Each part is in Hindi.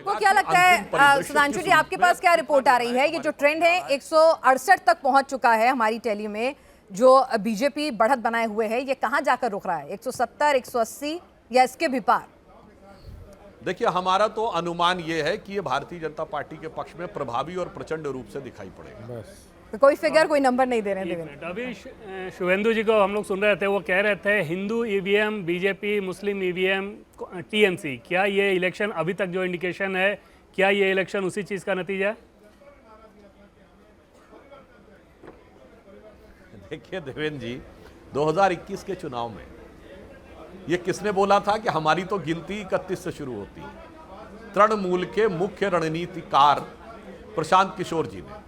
आपको क्या लगता है सुधांशु जी, आपके पास क्या रिपोर्ट आ रही है? ये जो ट्रेंड है 168 तक पहुंच चुका है हमारी टैली में, जो बीजेपी बढ़त बनाए हुए है, ये कहां जाकर रुक रहा है? 170, 180 या इसके भी पार? देखिए, हमारा तो अनुमान ये है कि ये भारतीय जनता पार्टी के पक्ष में प्रभावी और प्रचंड रूप से दिखाई पड़ेगा। बस तो कोई फिगर, कोई नंबर नहीं दे रहे हैं देवेंद्र। अभी शुभेंदु जी को हम लोग सुन रहे थे, वो कह रहे थे हिंदू ईवीएम, बीजेपी, मुस्लिम ईवीएम, टीएमसी, क्या ये इलेक्शन अभी तक जो इंडिकेशन है, क्या ये इलेक्शन उसी चीज का नतीजा है? देखिए देवेंद्र जी, 2021 के चुनाव में ये किसने बोला था कि हमारी तो गिनती 31 से शुरू होती है? तृणमूल के मुख्य रणनीतिकार प्रशांत किशोर जी ने।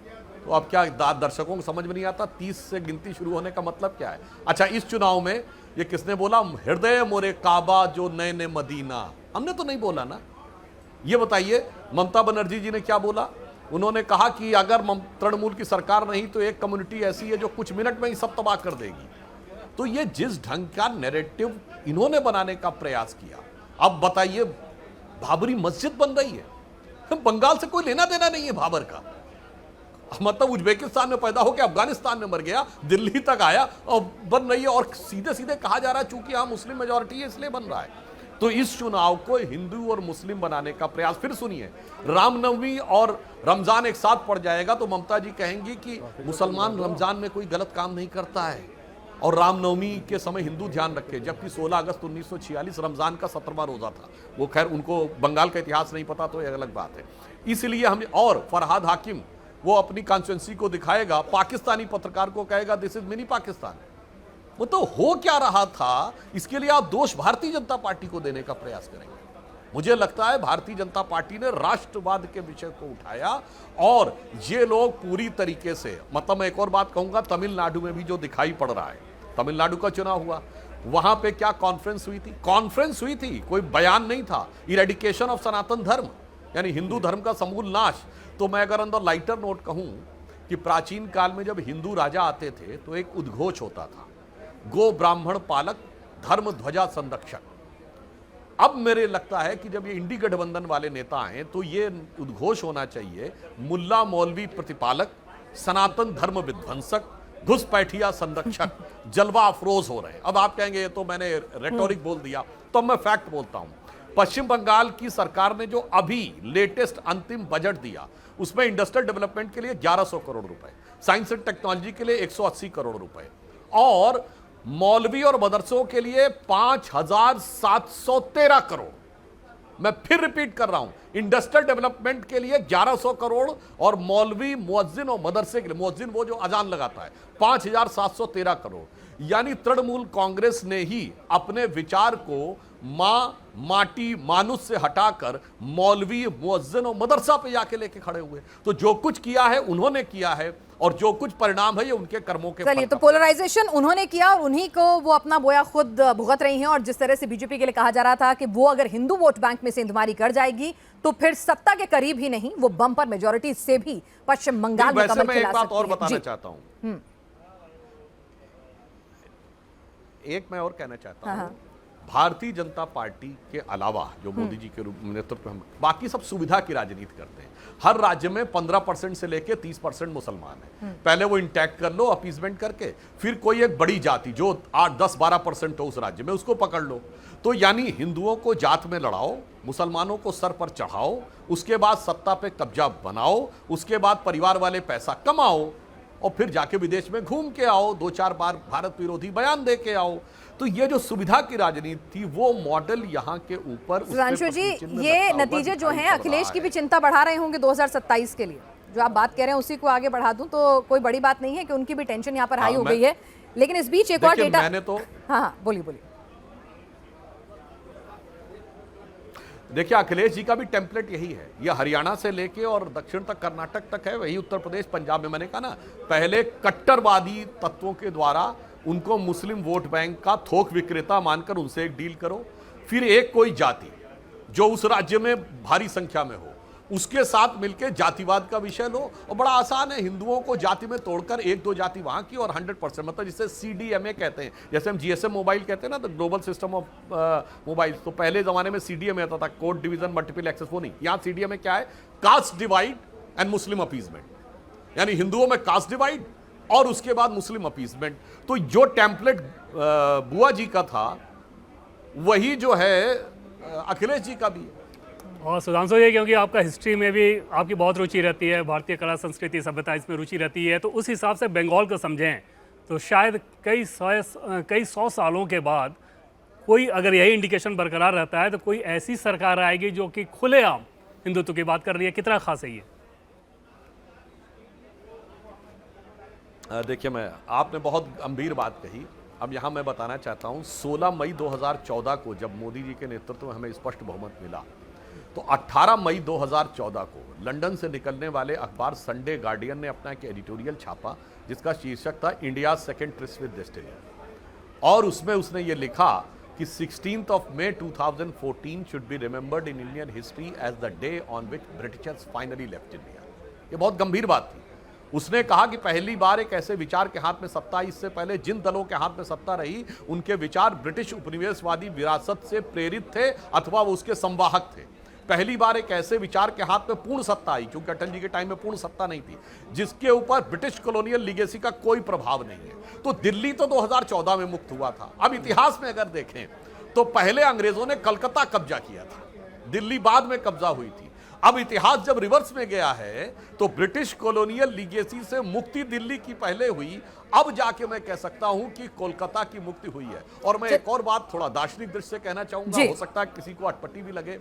तो अब क्या दर्शकों को समझ में नहीं आता 30 से गिनती शुरू होने का मतलब क्या है? अच्छा, इस चुनाव में ये किसने बोला, हृदय मोरे काबा जो नए ने मदीना? हमने तो नहीं बोला ना। ये बताइए ममता बनर्जी जी ने क्या बोला? उन्होंने कहा कि अगर तृणमूल की सरकार नहीं तो एक कम्युनिटी ऐसी है जो कुछ मिनट में ही सब तबाह कर देगी। तो ये जिस ढंग का नैरेटिव इन्होंने बनाने का प्रयास किया, अब बताइए बाबरी मस्जिद बन रही है, बंगाल से कोई लेना देना नहीं है बाबर का, मतलब उज्बेकिस्तान में पैदा होकर अफगानिस्तान में मर गया, दिल्ली तक आया और बन रही है, और सीधे सीधे कहा जा रहा है चूंकि यहां मुस्लिम मेजॉरिटी है इसलिए बन रहा है। तो इस चुनाव को हिंदू और मुस्लिम बनाने का प्रयास। फिर सुनिए, रामनवमी और रमजान एक साथ पड़ जाएगा तो ममता जी कहेंगी कि मुसलमान रमजान में कोई गलत काम नहीं करता है और रामनवमी के समय हिंदू ध्यान रखे, जबकि 16 अगस्त 1946 रमजान का 17वां रोजा था। वो खैर उनको बंगाल का इतिहास नहीं पता तो एक अलग बात है। इसलिए हम, और फरहाद हाकिम वो अपनी कॉन्स्टिट्यूंसी को दिखाएगा, पाकिस्तानी पत्रकार को कहेगा दिस इज मिनी पाकिस्तान। वो तो हो क्या रहा था, इसके लिए आप दोष भारतीय जनता पार्टी को देने का प्रयास करेंगे। मुझे लगता है भारतीय जनता पार्टी ने राष्ट्रवाद के विषय को उठाया और ये लोग पूरी तरीके से, मतलब मैं एक और बात कहूंगा, तमिलनाडु में भी जो दिखाई पड़ रहा है, तमिलनाडु का चुनाव हुआ, वहां पे क्या कॉन्फ्रेंस हुई थी? कॉन्फ्रेंस हुई थी, कोई बयान नहीं था। इरेडिकेशन ऑफ सनातन धर्म, यानी हिंदू धर्म का समूल नाश। तो मैं अगर अंदर लाइटर नोट कहूं कि प्राचीन काल में जब हिंदू राजा आते थे तो एक उद्घोष होता था, गो ब्राह्मण पालक धर्म ध्वजा संरक्षक। अब मेरे लगता है कि जब ये इंडी गठबंधन वाले नेता आए तो ये उद्घोष होना चाहिए, मुल्ला मौलवी प्रतिपालक, सनातन धर्म विध्वंसक, घुसपैठिया संरक्षक, जलवा अफरोज हो रहे हैं। अब आप कहेंगे ये तो मैंने रेटोरिक बोल दिया, तो मैं फैक्ट बोलता हूं। पश्चिम बंगाल की सरकार ने जो अभी लेटेस्ट अंतिम बजट दिया उसमें इंडस्ट्रियल डेवलपमेंट के लिए 1100 करोड़ रुपए, साइंस एंड टेक्नोलॉजी के लिए 180 करोड़ रुपए और मौलवी और मदरसों के लिए 5713 करोड़। मैं फिर रिपीट कर रहा हूं, इंडस्ट्रियल डेवलपमेंट के लिए 1100 करोड़ और मौलवी, मुअज्जिन और मदरसे के लिए, मुअज्जिन वो जो अजान लगाता है, 5713 करोड़। यानी तृणमूल कांग्रेस ने ही अपने विचार को मां, माटी, मानुष से हटाकर मौलवी, मुअज्जिन और मदरसा पे जाके लेके खड़े हुए। तो जो कुछ किया है उन्होंने किया है और जो कुछ परिणाम है ये उनके कर्मों के। चलिए, तो पोलराइजेशन उन्होंने किया और उन्हीं को वो अपना बोया खुद भुगत रही हैं। और जिस तरह से बीजेपी के लिए कहा जा रहा था कि वो अगर हिंदू वोट बैंक में सेंधमारी कर जाएगी तो फिर सत्ता के करीब ही नहीं, वो बम्पर मेजोरिटी से भी पश्चिम बंगाल में कमल खिला सकती है। एक बात और बताना चाहता हूं, एक मैं और कहना चाहता हूं, भारतीय जनता पार्टी के अलावा जो मोदी जी के नेतृत्व में बाकी सब सुविधा की राजनीति करते हैं। हर राज्य में 15% से लेकर 30% मुसलमान हैं। पहले वो इंटैक्ट कर लो अपीसमेंट करके, फिर कोई एक बड़ी जाति जो 8, 10, 12% हो उस राज्य में उसको पकड़ लो। तो यानी हिंदुओं को जात में लड़ाओ, मुसलमानों को सर पर चढ़ाओ, उसके बाद सत्ता पे कब्जा बनाओ, उसके बाद परिवार वाले पैसा कमाओ और फिर जाके विदेश में घूम के आओ, 2-4 बार भारत विरोधी बयान दे के आओ। तो ये जो सुविधा की राजनीति थी वो मॉडल यहाँ के ऊपर। सुधांशु जी, ये नतीजे जो हैं अखिलेश की भी चिंता बढ़ा रहे होंगे 2027 के लिए। जो आप बात कह रहे हैं उसी को आगे बढ़ा दूं तो कोई बड़ी बात नहीं है कि उनकी भी टेंशन यहाँ पर हाई हो गई है। लेकिन इस बीच एक और डेटा, मैंने तो हाँ बोलिए बोलिए। देखिए, अखिलेश जी का भी टेम्पलेट यही है, ये हरियाणा से लेके और दक्षिण तक, कर्नाटक तक है, वही उत्तर प्रदेश, पंजाब में। मैंने कहा ना, पहले कट्टरवादी तत्वों के द्वारा उनको मुस्लिम वोट बैंक का थोक विक्रेता मानकर उनसे एक डील करो, फिर एक कोई जाति जो उस राज्य में भारी संख्या में हो उसके साथ मिलकर जातिवाद का विषय लो, और बड़ा आसान है, हिंदुओं को जाति में तोड़कर एक दो जाति वहां की और 100%, मतलब जिसे CDMA कहते हैं, जैसे हम GSM मोबाइल कहते हैं ना, the global system of mobile. तो पहले जमाने में CDMA आता था, कोड डिवीजन मल्टीपल एक्सेस, वो नहीं। यहां CDMA क्या है? Caste divide and Muslim appeasement, यानी हिंदुओं में कास्ट डिवाइड और उसके बाद मुस्लिम अपीजमेंट। तो जो टेम्पलेट बुआ जी का था वही जो है अखिलेश जी का भी है। और सुधांशु जी, क्योंकि आपका हिस्ट्री में भी आपकी बहुत रुचि रहती है, भारतीय कला संस्कृति सभ्यता इसमें रुचि रहती है, तो उस हिसाब से बंगाल को समझें तो शायद कई सौ सालों के बाद कोई, अगर यही इंडिकेशन बरकरार रहता है, तो कोई ऐसी सरकार आएगी जो कि खुलेआम हिंदुत्व की बात कर रही है। कितना खास है ये? देखिए, आपने बहुत गंभीर बात कही। अब यहाँ मैं बताना चाहता हूँ, 16 मई 2014 को जब मोदी जी के नेतृत्व में हमें स्पष्ट बहुमत मिला, तो 18 मई 2014 को लंदन से निकलने वाले अखबार संडे गार्डियन ने अपना एक एडिटोरियल छापा जिसका शीर्षक था India second tryst with destiny, और उसमें उसने ये लिखा कि 16 May 2014 should be remembered in Indian history as the day on which Britishers finally left India. ये बहुत गंभीर बात थी। उसने कहा कि पहली बार एक ऐसे विचार के हाथ में सत्ता, इससे पहले जिन दलों के हाथ में सत्ता रही उनके विचार ब्रिटिश उपनिवेशवादी विरासत से प्रेरित थे अथवा वो उसके संवाहक थे। पहली बार एक ऐसे विचार के हाथ में पूर्ण सत्ता आई, क्योंकि अटल जी के टाइम में पूर्ण सत्ता नहीं थी, जिसके ऊपर ब्रिटिश कॉलोनियल लीगेसी का कोई प्रभाव नहीं है। तो दिल्ली तो 2014 में मुक्त हुआ था। अब इतिहास में अगर देखें तो पहले अंग्रेजों ने कलकत्ता कब्जा किया था, दिल्ली बाद में कब्जा हुई थी। अब इतिहास जब रिवर्स में गया है तो ब्रिटिश कॉलोनियल लीगेसी से मुक्ति दिल्ली की पहले हुई, अब जाके मैं कह सकता हूं कि कोलकाता की मुक्ति हुई है। और मैं एक और बात थोड़ा दार्शनिक दृष्टि से कहना चाहूंगा, हो सकता है किसी को अटपटी भी लगे,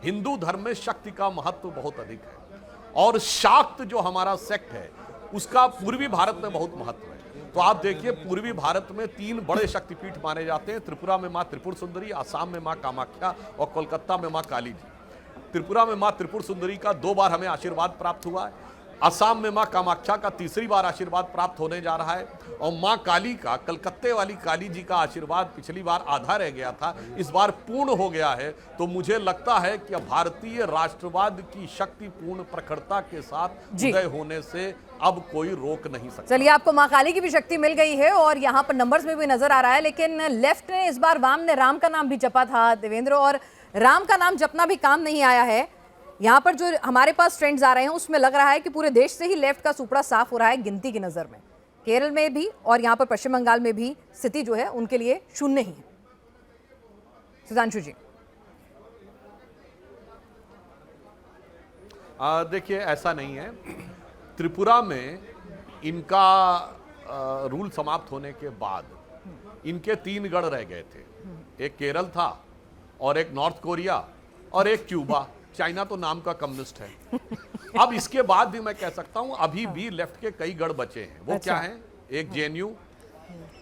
हिंदू धर्म में शक्ति का महत्व बहुत अधिक है, और शाक्त जो हमारा सेक्ट है उसका पूर्वी भारत में बहुत महत्व है। तो आप देखिए, पूर्वी भारत में 3 बड़े शक्तिपीठ माने जाते हैं, त्रिपुरा में मां त्रिपुर सुंदरी, आसाम में मां कामाख्या और कोलकाता में मां काली जी। त्रिपुरा में मां त्रिपुर सुंदरी का 2 बार हमें आशीर्वाद प्राप्त हुआ है, असम में मां कामाख्या का 3री बार आशीर्वाद प्राप्त होने जा रहा है, और मां काली का, कलकत्ते वाली काली जी का आशीर्वाद पिछली बार आधा रह गया था, इस बार पूर्ण हो गया है। तो मुझे लगता है कि भारतीय राष्ट्रवाद की शक्ति पूर्ण प्रखरता के साथ उदय होने से अब कोई रोक नहीं सकता। चलिए, आपको मां काली की भी शक्ति मिल गई है और यहाँ पर नंबर्स में भी नजर आ रहा है, लेकिन लेफ्ट ने इस बार, वाम ने राम का नाम भी जपा था देवेंद्र, और राम का नाम जपना भी काम नहीं आया है। यहाँ पर जो हमारे पास ट्रेंड्स आ रहे हैं उसमें लग रहा है कि पूरे देश से ही लेफ्ट का सुपड़ा साफ हो रहा है गिनती की नजर में। केरल में भी और यहाँ पर पश्चिम बंगाल में भी स्थिति जो है उनके लिए शून्य ही है। सुधांशु जी, देखिए, ऐसा नहीं है। त्रिपुरा में इनका रूल समाप्त होने के बाद इनके 3 गढ़ रह गए थे, एक केरल था और एक नॉर्थ कोरिया और एक क्यूबा। चाइना तो नाम का कम्युनिस्ट है। अब इसके बाद भी मैं कह सकता हूं अभी भी लेफ्ट के कई गढ़ बचे हैं। वो क्या हैं? एक JNU,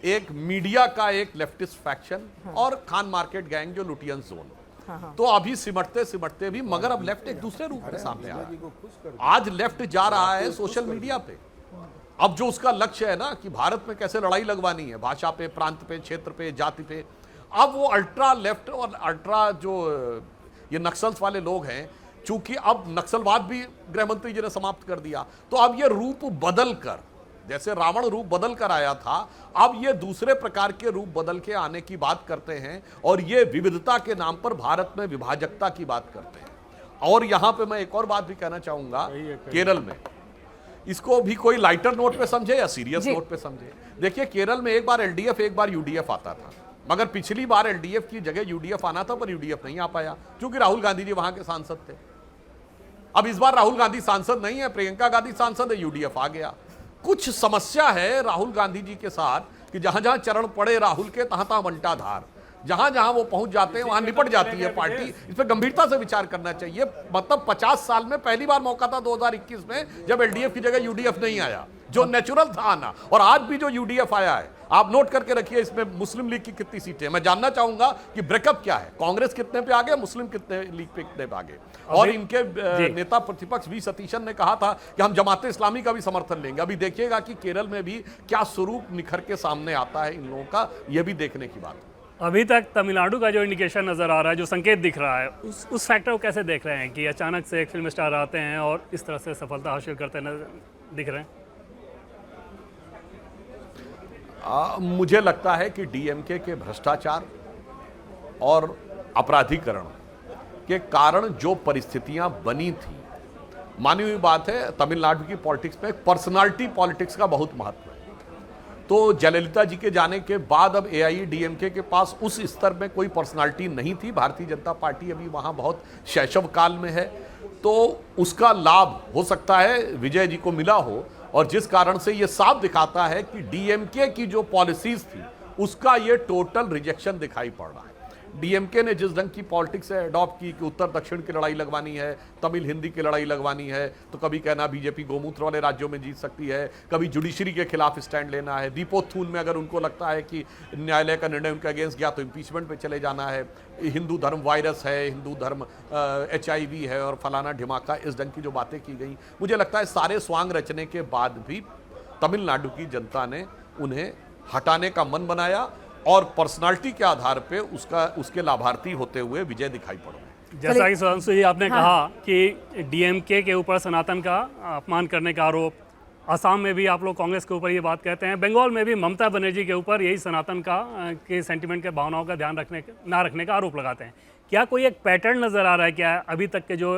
एक मीडिया का एक लेफ्टिस्ट फैक्शन, और खान मार्केट गैंग जो लुटियन जोन। तो अभी सिमटते सिमटते भी, मगर अब लेफ्ट एक दूसरे रूप में सामने आ रहा है। आज लेफ्ट जा रहा है सोशल मीडिया पे। अब जो उसका लक्ष्य है ना कि भारत में कैसे लड़ाई लगवानी है, भाषा पे, प्रांत पे, क्षेत्र पे, जाति पे, अब वो अल्ट्रा लेफ्ट और अल्ट्रा जो ये नक्सल्स वाले लोग हैं, चूंकि अब नक्सलवाद भी गृह मंत्री जी ने समाप्त कर दिया, तो अब ये रूप बदल कर, जैसे रावण रूप बदल कर आया था, अब ये दूसरे प्रकार के रूप बदल के आने की बात करते हैं, और ये विविधता के नाम पर भारत में विभाजकता की बात करते हैं। और यहां पे मैं एक और बात भी कहना चाहूंगा, केरल में इसको भी कोई लाइटर नोट पे समझे या सीरियस नोट पे समझे। देखिए, केरल में एक बार LDF एक बार UDF आता था, मगर पिछली बार LDF की जगह UDF आना था, पर UDF नहीं आ पाया क्योंकि राहुल गांधी जी वहां के सांसद थे। अब इस बार राहुल गांधी सांसद नहीं है, प्रियंका गांधी सांसद है, UDF आ गया। कुछ समस्या है राहुल गांधी जी के साथ कि जहां जहां चरण पड़े राहुल के, तहां तहां बंटा धार, जहां जहां वो पहुंच जाते हैं वहां निपट जाती है पार्टी। इस पर गंभीरता से विचार करना चाहिए। मतलब 50 साल में पहली बार मौका था 2021 में, जब LDF की जगह UDF नहीं आया, जो नेचुरल था आना। और आज भी जो UDF आया है, आप नोट करके रखिए इसमें मुस्लिम लीग की कितनी सीटें। मैं जानना चाहूंगा कि ब्रेकअप क्या है, कांग्रेस कितने पे आगे, मुस्लिम कितने लीग पे कितने पे आगे। और इनके नेता प्रतिपक्ष V सतीशन ने कहा था कि हम जमात इस्लामी का भी समर्थन लेंगे। अभी देखिएगा कि केरल में भी क्या स्वरूप निखर के सामने आता है इन लोगों का, यह भी देखने की बात है। अभी तक तमिलनाडु का जो इंडिकेशन नज़र आ रहा है, जो संकेत दिख रहा है, उस फैक्टर को कैसे देख रहे हैं कि अचानक से एक फिल्म स्टार आते हैं और इस तरह से सफलता हासिल करते दिख रहे हैं? मुझे लगता है कि डीएमके के भ्रष्टाचार और अपराधीकरण के कारण जो परिस्थितियां बनी थी, मानी हुई बात है, तमिलनाडु की पॉलिटिक्स में पर्सनालिटी पॉलिटिक्स का बहुत महत्व है। तो जयललिता जी के जाने के बाद अब एआईएडीएमके के पास उस स्तर में कोई पर्सनालिटी नहीं थी। भारतीय जनता पार्टी अभी वहां बहुत शैशव काल में है, तो उसका लाभ हो सकता है विजय जी को मिला हो, और जिस कारण से ये साफ दिखाता है कि डीएमके की जो पॉलिसीज थी उसका ये टोटल रिजेक्शन दिखाई पड़ रहा है। डीएमके ने जिस ढंग की पॉलिटिक्स से अडॉप्ट की कि उत्तर दक्षिण की लड़ाई लगवानी है, तमिल हिंदी की लड़ाई लगवानी है, तो कभी कहना बीजेपी गोमूत्र वाले राज्यों में जीत सकती है, कभी जुडिशरी के खिलाफ स्टैंड लेना है, दीपोत्थून में अगर उनको लगता है कि न्यायालय का निर्णय उनके अगेंस्ट गया तो इम्पीचमेंट पे चले जाना है, हिंदू धर्म वायरस है, हिंदू धर्म HIV है और फलाना ढिमाका, इस ढंग की जो बातें की गई, मुझे लगता है सारे स्वांग रचने के बाद भी तमिलनाडु की जनता ने उन्हें हटाने का मन बनाया और पर्सनालिटी के आधार पे उसके लाभार्थी होते हुए विजय दिखाई पड़ा। जैसा कि सुधांशु जी आपने कहा कि डीएमके के ऊपर सनातन का अपमान करने का आरोप, असम में भी आप लोग कांग्रेस के ऊपर ये बात कहते हैं, बंगाल में भी ममता बनर्जी के ऊपर यही सनातन का के सेंटिमेंट के भावनाओं का ध्यान ना रखने का आरोप लगाते हैं। क्या कोई एक पैटर्न नज़र आ रहा है? क्या अभी तक के जो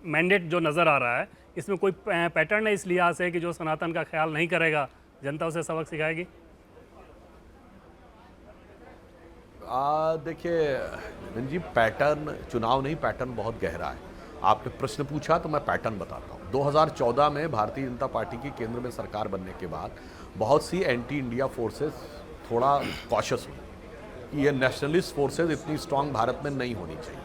मैंडेट जो नज़र आ रहा है इसमें कोई पैटर्न है इस लिहाज से कि जो सनातन का ख्याल नहीं करेगा जनता उसे सबक सिखाएगी? देखिए जी, पैटर्न चुनाव नहीं, पैटर्न बहुत गहरा है। आपने प्रश्न पूछा तो मैं पैटर्न बताता हूँ। 2014 में भारतीय जनता पार्टी की केंद्र में सरकार बनने के बाद बहुत सी एंटी इंडिया फोर्सेस थोड़ा कॉशियस हुई कि ये नेशनलिस्ट फोर्सेस इतनी स्ट्रांग भारत में नहीं होनी चाहिए।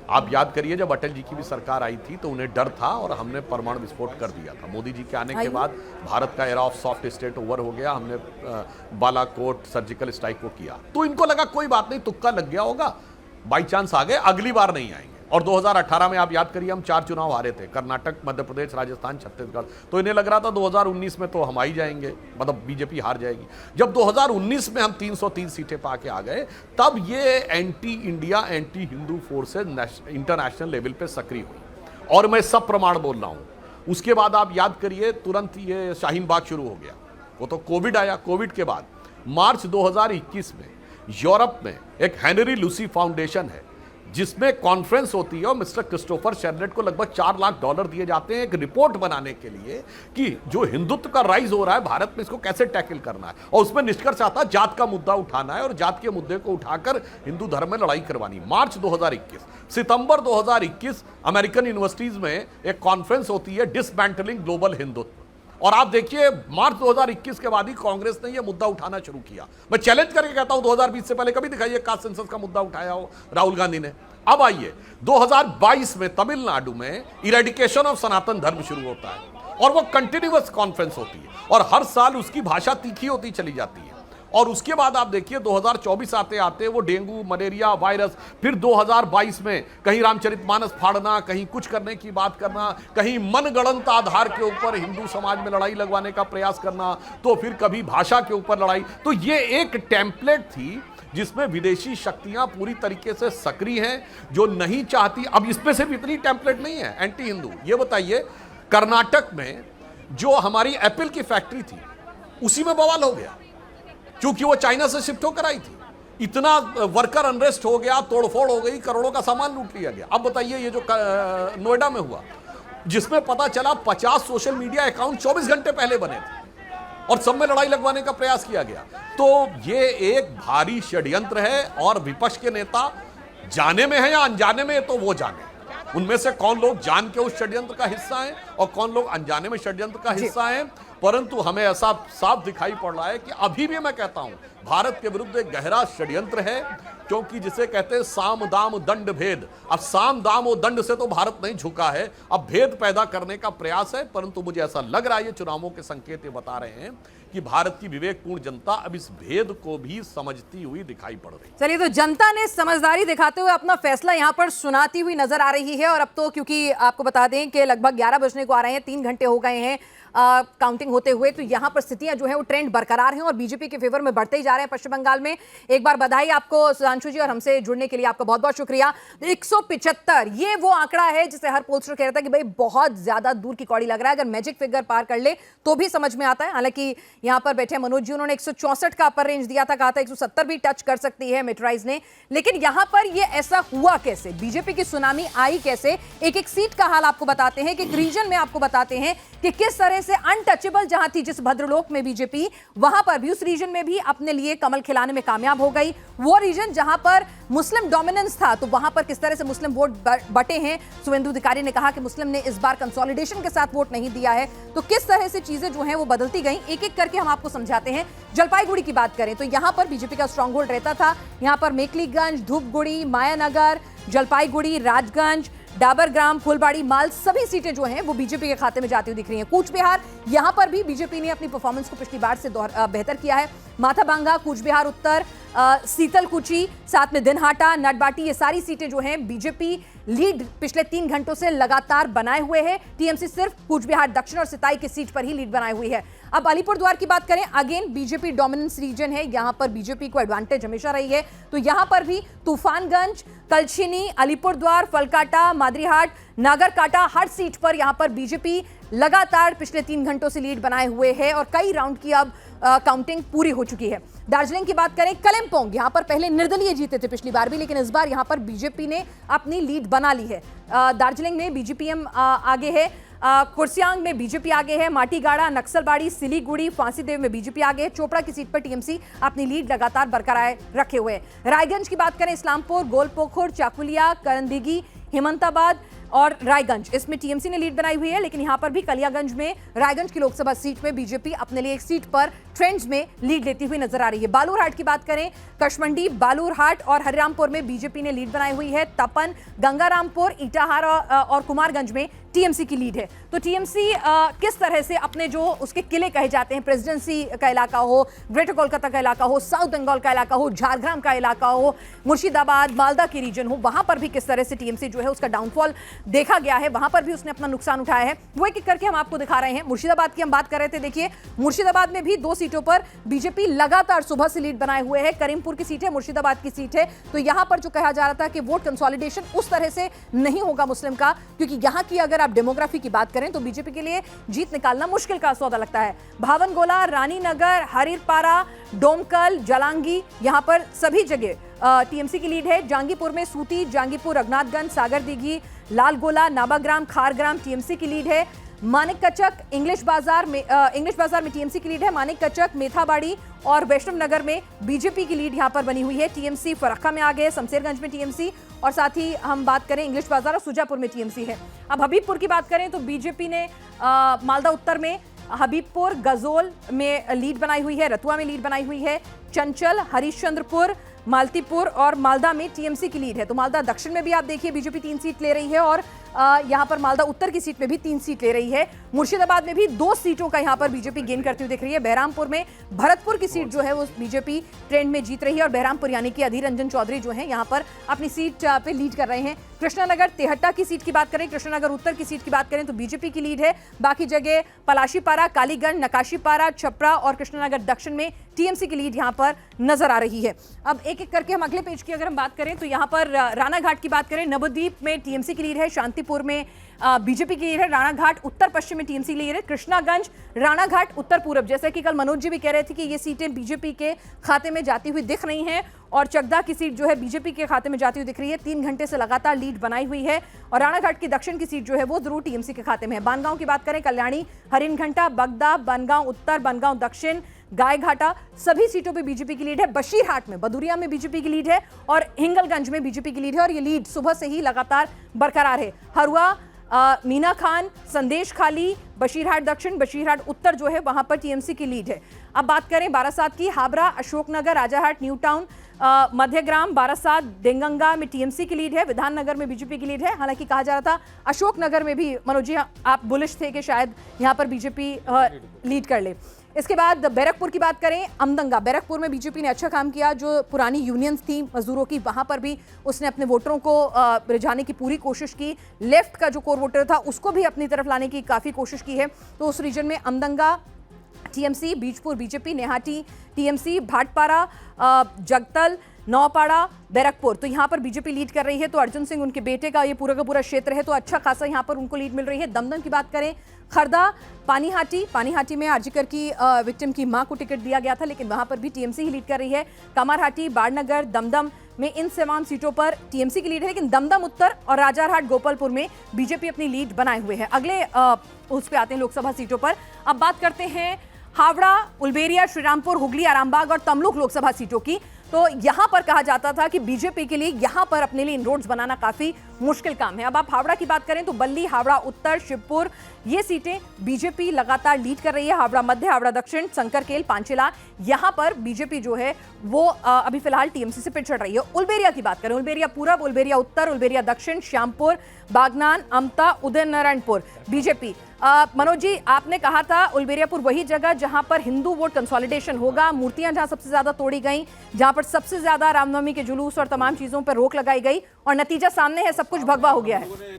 आप याद करिए, जब अटल जी की भी सरकार आई थी तो उन्हें डर था और हमने परमाणु विस्फोट कर दिया था। मोदी जी के आने के बाद भारत का era of soft state over हो गया, हमने बालाकोट सर्जिकल स्ट्राइक को किया, तो इनको लगा कोई बात नहीं, तुक्का लग गया होगा, बाई चांस आ गए, अगली बार नहीं आएंगे। और 2018 में आप याद करिए, हम 4 चुनाव हारे थे, कर्नाटक, मध्य प्रदेश, राजस्थान, छत्तीसगढ़, तो इन्हें लग रहा था 2019 में तो हम ही जाएंगे, मतलब बीजेपी हार जाएगी। जब 2019 में हम 303 सीटें पाके आ गए, तब ये anti India, anti Hindu forces international level पे सक्रिय हुई, और मैं सब प्रमाण बोल रहा हूं। उसके बाद आप याद करिए, तुरंत ये शाहीन बाग शुरू हो गया, वो तो कोविड आया। कोविड के बाद मार्च 2021 में यूरोप में एक हेनरी लूसी फाउंडेशन है जिसमें कॉन्फ्रेंस होती है और मिस्टर क्रिस्टोफर शेरनेट को लगभग $4 लाख दिए जाते हैं एक रिपोर्ट बनाने के लिए कि जो हिंदुत्व का राइज हो रहा है भारत में, इसको कैसे टैकल करना है। और उसमें निष्कर्ष आता है जात का मुद्दा उठाना है और जात के मुद्दे को उठाकर हिंदू धर्म में लड़ाई करवानी। मार्च 2021, सितंबर 2021 अमेरिकन यूनिवर्सिटीज में एक कॉन्फ्रेंस होती है डिसमेंटलिंग ग्लोबल हिंदुत्व, और आप देखिए मार्च 2021 के बाद ही कांग्रेस ने यह मुद्दा उठाना शुरू किया। मैं चैलेंज करके कहता हूं 2020 से पहले कभी दिखाइए कास्ट सेंसस का मुद्दा उठाया हो राहुल गांधी ने। अब आइए 2022 में तमिलनाडु में इरेडिकेशन ऑफ सनातन धर्म शुरू होता है और वो कंटिन्यूअस कॉन्फ्रेंस होती है और हर साल उसकी भाषा तीखी होती चली जाती है। और उसके बाद आप देखिए 2024 आते आते वो डेंगू, मलेरिया, वायरस, फिर 2022 में कहीं रामचरितमानस फाड़ना, कहीं कुछ करने की बात करना, कहीं मनगढ़ंत आधार के ऊपर हिंदू समाज में लड़ाई लगवाने का प्रयास करना, तो फिर कभी भाषा के ऊपर लड़ाई। तो ये एक टेम्पलेट थी जिसमें विदेशी शक्तियां पूरी तरीके से सक्रिय हैं, जो नहीं चाहती। अब इसमें सिर्फ इतनी टेम्पलेट नहीं है एंटी हिंदू। ये बताइए, कर्नाटक में जो हमारी एप्पल की फैक्ट्री थी उसी में बवाल हो गया क्योंकि वो चाइना से शिफ्ट होकर आई थी। इतना वर्कर अनरेस्ट हो गया, तोड़फोड़ हो गई, करोड़ों का सामान लूट लिया गया। अब बताइए ये जो नोएडा में हुआ, जिसमें पता चला 50 सोशल मीडिया अकाउंट 24 घंटे पहले बने थे और सब में लड़ाई लगवाने का प्रयास किया गया। तो ये एक भारी षड्यंत्र है और विपक्ष के नेता जाने में है या अनजाने में, तो वो जाने उनमें से कौन लोग जान के उस षड्यंत्र का हिस्सा हैं और कौन लोग अनजाने में षड्यंत्र का हिस्सा हैं। परंतु हमें ऐसा साफ दिखाई पड़ रहा है कि अभी भी मैं कहता हूं भारत के विरुद्ध एक गहरा षड्यंत्र है, क्योंकि जिसे कहते हैं साम दाम दंड भेद। अब साम दाम और दंड से तो भारत नहीं झुका है, अब भेद पैदा करने का प्रयास है। परंतु मुझे ऐसा लग रहा है, ये चुनावों के संकेत ये बता रहे हैं कि भारत की विवेकपूर्ण जनता अब इस भेद को भी समझती हुई दिखाई पड़ रही है। चलिए, तो जनता ने समझदारी दिखाते हुए अपना फैसला यहां पर सुनाती हुई नजर आ रही है। और अब तो क्योंकि आपको बता दें कि लगभग 11 बजने को आ रहे हैं, 3 घंटे हो गए हैं काउंटिंग काउंटिंग होते हुए, तो यहां पर स्थितियां जो है वो ट्रेंड बरकरार हैं और बीजेपी के फेवर में बढ़ते ही जा रहे हैं पश्चिम बंगाल में। एक बार बधाई आपको सुधांशु जी, और हमसे जुड़ने के लिए आपका बहुत बहुत शुक्रिया। 175 ये वो आंकड़ा है जिसे हर पोलस्टर कह रहा था कि भाई बहुत ज्यादा दूर की कौड़ी लग रहा है, अगर मैजिक फिगर पार कर ले तो भी समझ में आता है। हालांकि यहां पर बैठे मनोज जी, उन्होंने 164 का अपर रेंज दिया था, कहा था 170 भी टच कर सकती है मेट्राइज ने, लेकिन यहां पर ये ऐसा हुआ कैसे, बीजेपी की सुनामी आई कैसे? एक एक सीट का हाल आपको बताते हैं, एक रीजन में आपको बताते हैं कि किस तरह से अनटचेबल जहां थी जिस भद्रलोक में बीजेपी, वहां पर भी उस रीजन में भी अपने लिए कमल खिलाने में कामयाब हो गई। वो रीजन जहां पर मुस्लिम डोमिनेंस था, तो वहां पर किस तरह से मुस्लिम वोट बटे हैं। शुभेंदु अधिकारी ने कहा कि मुस्लिम ने इस बार कंसोलिडेशन के साथ वोट नहीं दिया है, तो किस तरह से चीजें जो हैं वो बदलती गई, एक एक करके हम आपको समझाते हैं। जलपाईगुड़ी की बात करें तो यहां पर बीजेपी का स्ट्रांग होल्ड रहता था। यहां पर मेखलीगंज, धूपगुड़ी, मायानगर, जलपाईगुड़ी, राजगंज, डाबरग्राम, फुलबाड़ी, माल, सभी सीटें जो हैं वो बीजेपी के खाते में जाती हुई दिख रही हैं। कूच बिहार, यहां पर भी बीजेपी ने अपनी परफॉर्मेंस को पिछली बार से बेहतर किया है। माथाबांगा, कूच बिहार उत्तर, सीतलकुची, साथ में दिनहाटा, नटबाटी, ये सारी सीटें जो हैं बीजेपी लीड पिछले 3 घंटों से लगातार बनाए हुए है। टीएमसी सिर्फ कूच बिहार दक्षिण और सिताई की सीट पर ही लीड बनाई हुई है। अब अलीपुरद्वार की बात करें, अगेन बीजेपी डोमिनेंस रीजन है, यहां पर बीजेपी को एडवांटेज हमेशा रही है, तो यहां पर भी तूफानगंज, कलछिनी, अलीपुरद्वार, फलकाटा, मादरीहाट, नागरकाटा, हर सीट पर यहां पर बीजेपी लगातार पिछले 3 घंटों से लीड बनाए हुए है और कई राउंड की अब काउंटिंग पूरी हो चुकी है। दार्जिलिंग की बात करें, कलिम्पोंग, यहां पर पहले निर्दलीय जीते थे पिछली बार भी, लेकिन इस बार यहां पर बीजेपी ने अपनी लीड बना ली है। दार्जिलिंग में बीजेपीएम आगे है, कुर्सियांग में बीजेपी आगे है, माटीगाड़ा, नक्सलबाड़ी, सिलीगुड़ी, फांसीदेव में बीजेपी आगे है। चोपड़ा की सीट पर टीएमसी अपनी लीड लगातार बरकरार रखे हुए है। रायगंज की बात करें, इस्लामपुर, गोलपोखुर, चाकुलिया, करंदीगी, हेमंताबाद और रायगंज, इसमें टीएमसी ने लीड बनाई हुई है, लेकिन यहां पर भी कलियागंज में, रायगंज की लोकसभा सीट में बीजेपी अपने लिए एक सीट पर ट्रेंड्स में लीड लेती हुई नजर आ रही है। बालूरहाट की बात करें, कशमंडी, बालूरहाट और हरिरामपुर में बीजेपी ने लीड बनाई हुई है। तपन, गंगारामपुर, इटाहार और कुमारगंज में टीएमसी की लीड है। तो टीएमसी किस तरह से अपने जो उसके किले कहे जाते हैं, प्रेसिडेंसी का इलाका हो, ग्रेटर कोलकाता का इलाका हो, साउथ बंगाल का इलाका हो, झारग्राम का इलाका हो, मुर्शिदाबाद, मालदा की रीजन हो, वहां पर भी किस तरह से टीएमसी जो है उसका डाउनफॉल देखा गया है, वहां पर भी उसने अपना नुकसान उठाया है। वो एक एक करके हम आपको दिखा रहे हैं। मुर्शिदाबाद की हम बात कर रहे थे, देखिए मुर्शिदाबाद में भी 2 सीटों पर बीजेपी लगातार सुबह से लीड बनाए हुए है। करीमपुर की सीट है, मुर्शिदाबाद की सीट है, तो यहां पर जो कहा जा रहा था कि वोट कंसोलिडेशन उस तरह से नहीं होगा मुस्लिम का, क्योंकि यहां की अगर आप डेमोग्राफी की बात करें तो बीजेपी के लिए जीत निकालना मुश्किल का सौदा लगता है। भावनगोला, रानीनगर, हरिरपारा, डोमकल, जलांगी, यहां पर सभी जगह टीएमसी की लीड है। जांगीपुर में सूती, जांगीपुर, रघुनाथगंज, सागरदीघी, लालगोला, नाबाग्राम, खारग्राम टीएमसी की लीड है। मानिक कचक, इंग्लिश बाजार में टीएमसी की लीड है। मानिक कचक, मेथाबाड़ी और वैष्णव नगर में बीजेपी की लीड यहां पर बनी हुई है। टीएमसी फरक्का में आ गए, शमशेरगंज में टीएमसी, और साथ ही हम बात करें इंग्लिश बाजार और सुजापुर में टीएमसी है। अब हबीबपुर की बात करें तो बीजेपी ने मालदा उत्तर में हबीबपुर, गजोल में लीड बनाई हुई है, रतुआ में लीड बनाई हुई है। चंचल, हरिश्चंद्रपुर, मालतीपुर और मालदा में टीएमसी की लीड है। तो मालदा दक्षिण में भी आप देखिए बीजेपी 3 सीट ले रही है और यहां पर मालदा उत्तर की सीट में भी 3 सीट ले रही है। मुर्शिदाबाद में भी 2 सीटों का यहां पर बीजेपी गेन करती हुई दिख रही है। बहरामपुर में भरतपुर की सीट जो है वो बीजेपी ट्रेंड में जीत रही है और बहरामपुर यानी कि अधीर रंजन चौधरी जो है यहां पर अपनी सीट पे लीड कर रहे हैं। कृष्णानगर, तेहट्टा की सीट की बात करें, कृष्णानगर उत्तर की सीट की बात करें तो बीजेपी की लीड है। बाकी जगह पलाशीपारा, कालीगंज, नकाशीपारा, छपरा और कृष्णानगर दक्षिण में टीएमसी की लीड यहां पर नजर आ रही है। अब एक एक करके हम अगले पेज की अगर हम बात करें तो यहां पर रानाघाट की बात करें, नवद्वीप में टीएमसी की लीड है, शांतिपुर में बीजेपी की लीड है, रानाघाट उत्तर पश्चिम में टीएमसी की लीड है, कृष्णागंज, रानाघाट उत्तर पूरब, जैसे कि कल मनोज जी भी कह रहे थे कि ये सीटें बीजेपी के खाते में जाती हुई दिख रही हैं और चकदा की सीट जो है बीजेपी के खाते में जाती हुई दिख रही है। 3 घंटे से लगातार लीड बनाई हुई है और रानाघाट की दक्षिण की सीट जो है वो जरूर टीएमसी के खाते में है। बानगांव की बात करें, कल्याणी, हरिनघंटा, बगदा, बनगांव उत्तर, बनगांव दक्षिण, गायघाटा, सभी सीटों पे बीजेपी की लीड है। बशीरहाट में, बदुरिया में बीजेपी की लीड है और हिंगलगंज में बीजेपी की लीड है और ये लीड सुबह से ही लगातार बरकरार है। हरुआ, मीना खान, संदेश खाली, बशीरहाट दक्षिण, बशीरहाट उत्तर जो है वहां पर टीएमसी की लीड है। अब बात करें बारासात की, हाबरा, अशोकनगर, राजाहाट, न्यू टाउन, मध्यग्राम, बारासात, डेंगंगा में टीएमसी की लीड है। विधाननगर में बीजेपी की लीड है। हालांकि कहा जा रहा था अशोकनगर में भी मनोज जी आप बुलिश थे कि शायद यहां पर बीजेपी लीड कर ले। इसके बाद बैरकपुर की बात करें, अमदंगा, बैरकपुर में बीजेपी ने अच्छा काम किया। जो पुरानी यूनियंस थी मजदूरों की, वहां पर भी उसने अपने वोटरों को रिझाने की पूरी कोशिश की। लेफ्ट का जो कोर वोटर था उसको भी अपनी तरफ लाने की काफ़ी कोशिश की है। तो उस रीजन में Amdanga, TMC, Bijpur BJP, Naihati TMC, Bhatpara, Jagatdal, Noapara, Barrackpore, तो यहाँ पर बीजेपी लीड कर रही है। तो अर्जुन सिंह उनके बेटे का ये पूरा का पूरा क्षेत्र है, तो अच्छा खासा यहाँ पर उनको लीड मिल रही है। दमदम की बात करें, खरदा, पानीहाटी में आरजीकर की विक्टिम की मां को टिकट दिया गया था, लेकिन वहां पर भी टीएमसी ही लीड कर रही है। कामारहाटी, बाड़नगर, दमदम में इन 7 सीटों पर टीएमसी की लीड है, लेकिन दमदम उत्तर और राजारहाट, गोपालपुर में बीजेपी अपनी लीड बनाए हुए है। अगले उस पे आते हैं लोकसभा सीटों पर। अब बात करते हैं हावड़ा, उलबेरिया, श्रीरामपुर, हुगली, आरामबाग और तमलुक लोकसभा सीटों की। तो यहां पर कहा जाता था कि बीजेपी के लिए यहां पर अपने लिए इनरोड्स बनाना काफी मुश्किल काम है। अब आप हावड़ा की बात करें तो बल्ली, हावड़ा उत्तर, शिवपुर, ये सीटें बीजेपी लगातार लीड कर रही है। हावड़ा मध्य, हावड़ा दक्षिण, संकरकेल, पांचेला, यहां पर बीजेपी जो है वो अभी फिलहाल टीएमसी से पिछड़ रही है। उलबेरिया की बात करें, उलबेरिया पूरब, उलबेरिया उत्तर, उलबेरिया दक्षिण, श्यामपुर, बागनान, अमता, उदय नारायणपुर, बीजेपी। मनोज जी, आपने कहा था उलबेरियापुर वही जगह जहां पर हिंदू वोट कंसोलिडेशन होगा, मूर्तियां जहां सबसे ज्यादा तोड़ी गई, जहां पर सबसे ज्यादा रामनवमी के जुलूस और तमाम चीजों पर रोक लगाई गई, और नतीजा सामने है, सब कुछ भगवा हो गया है।